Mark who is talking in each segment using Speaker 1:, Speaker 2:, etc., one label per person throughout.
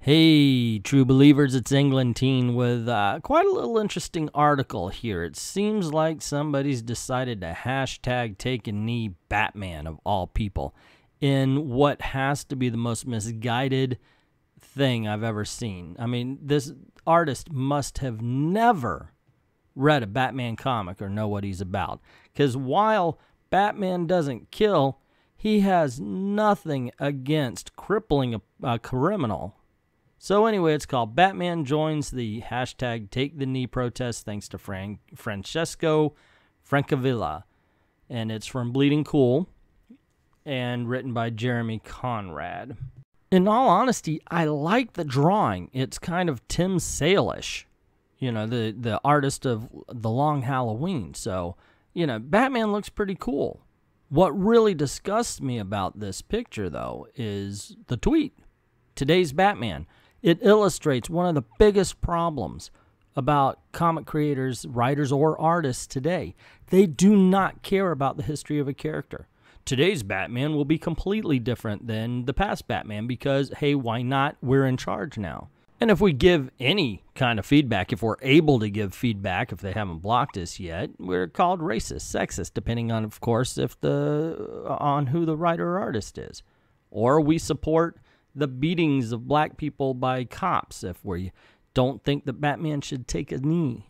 Speaker 1: Hey, true believers, it's Englentine with quite a little interesting article here. It seems like somebody's decided to hashtag take a knee Batman of all people in what has to be the most misguided thing I've ever seen. I mean, this artist must have never read a Batman comic or know what he's about. Because while Batman doesn't kill, he has nothing against crippling a criminal. So anyway, it's called Batman Joins the hashtag Take the Knee protest thanks to Francesco Francavilla. And it's from Bleeding Cool and written by Jeremy Conrad. In all honesty, I like the drawing. It's kind of Tim Sale-ish, you know, the artist of The Long Halloween. So, you know, Batman looks pretty cool. What really disgusts me about this picture, though, is the tweet. Today's Batman. It illustrates one of the biggest problems about comic creators, writers, or artists today. They do not care about the history of a character. Today's Batman will be completely different than the past Batman because, hey, why not? We're in charge now. And if we give any kind of feedback, if we're able to give feedback, if they haven't blocked us yet, we're called racist, sexist, depending on, of course, on who the writer or artist is. Or we support the beatings of black people by cops if we don't think that Batman should take a knee.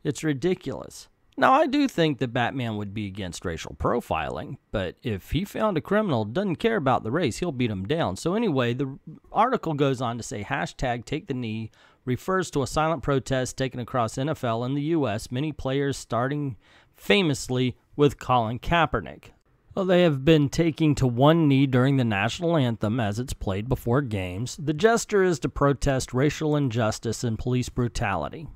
Speaker 1: It's ridiculous. Now, I do think that Batman would be against racial profiling, but if he found a criminal who doesn't care about the race, he'll beat him down. So anyway, the article goes on to say, hashtag take the knee refers to a silent protest taken across NFL in the U.S., many players starting famously with Colin Kaepernick. Well, they have been taking to one knee during the national anthem as it's played before games. The gesture is to protest racial injustice and police brutality.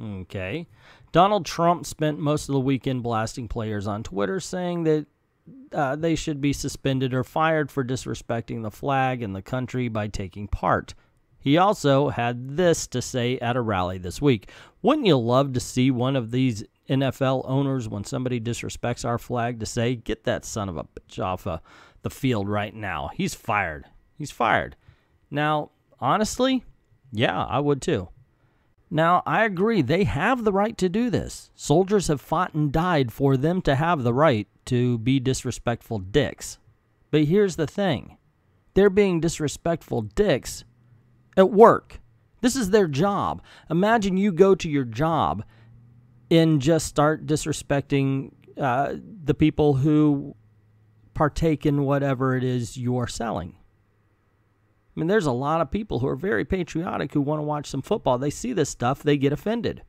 Speaker 1: Okay. Donald Trump spent most of the weekend blasting players on Twitter, saying that they should be suspended or fired for disrespecting the flag and the country by taking part. He also had this to say at a rally this week. Wouldn't you love to see one of these NFL owners, when somebody disrespects our flag, to say, get that son of a bitch off the field right now. He's fired. He's fired. Now, honestly, yeah, I would too. Now, I agree. They have the right to do this. Soldiers have fought and died for them to have the right to be disrespectful dicks. But here's the thing. They're being disrespectful dicks at work. This is their job. Imagine you go to your job and just start disrespecting the people who partake in whatever it is you're selling. I mean, there's a lot of people who are very patriotic who want to watch some football. They see this stuff, they get offended.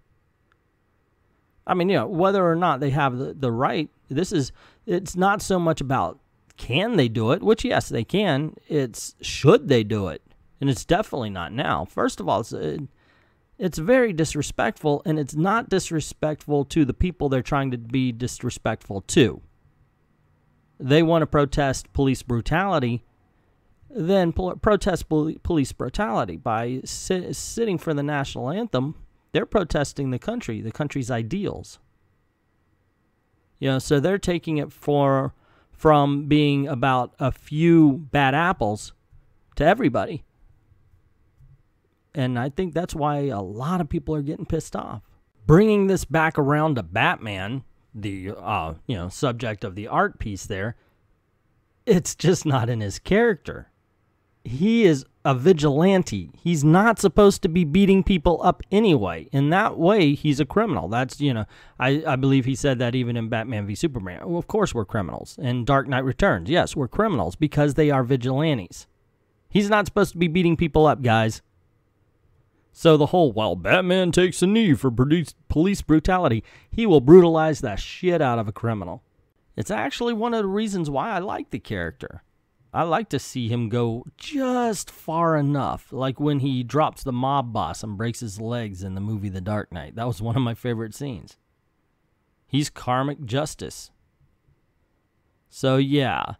Speaker 1: I mean, you know, whether or not they have the right, it's not so much about can they do it, which yes, they can. It's should they do it, and it's definitely not now. First of all, it's very disrespectful, and it's not disrespectful to the people they're trying to be disrespectful to. They want to protest police brutality, then protest police brutality. By sitting for the national anthem, they're protesting the country's ideals. You know, so they're taking it from being about a few bad apples to everybody. And I think that's why a lot of people are getting pissed off. Bringing this back around to Batman, the subject of the art piece there, it's just not in his character. He is a vigilante. He's not supposed to be beating people up anyway. In that way, he's a criminal. That's, I believe he said that even in Batman v Superman. Well, of course we're criminals. In Dark Knight Returns, yes, we're criminals because they are vigilantes. He's not supposed to be beating people up, guys. So the whole, well, Batman takes a knee for police brutality, he will brutalize the shit out of a criminal. It's actually one of the reasons why I like the character. I like to see him go just far enough, like when he drops the mob boss and breaks his legs in the movie The Dark Knight. That was one of my favorite scenes. He's karmic justice. So yeah.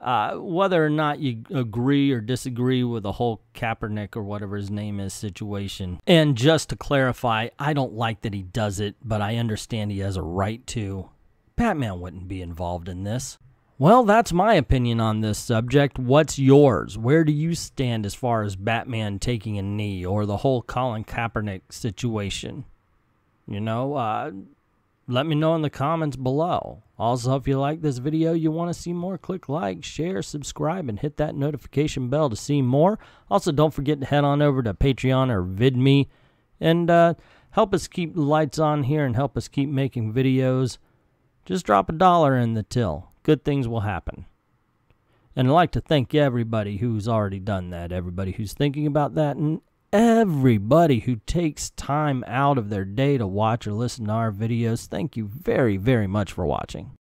Speaker 1: Whether or not you agree or disagree with the whole Kaepernick or whatever his name is situation. And just to clarify, I don't like that he does it, but I understand he has a right to. Batman wouldn't be involved in this. Well, that's my opinion on this subject. What's yours? Where do you stand as far as Batman taking a knee or the whole Colin Kaepernick situation? Let me know in the comments below. Also, if you like this video, you want to see more, click like, share, subscribe, and hit that notification bell to see more. Also, don't forget to head on over to Patreon or VidMe and help us keep the lights on here and help us keep making videos. Just drop $1 in the till. Good things will happen. And I'd like to thank everybody who's already done that, everybody who's thinking about that, and everybody who takes time out of their day to watch or listen to our videos. Thank you very, very much for watching.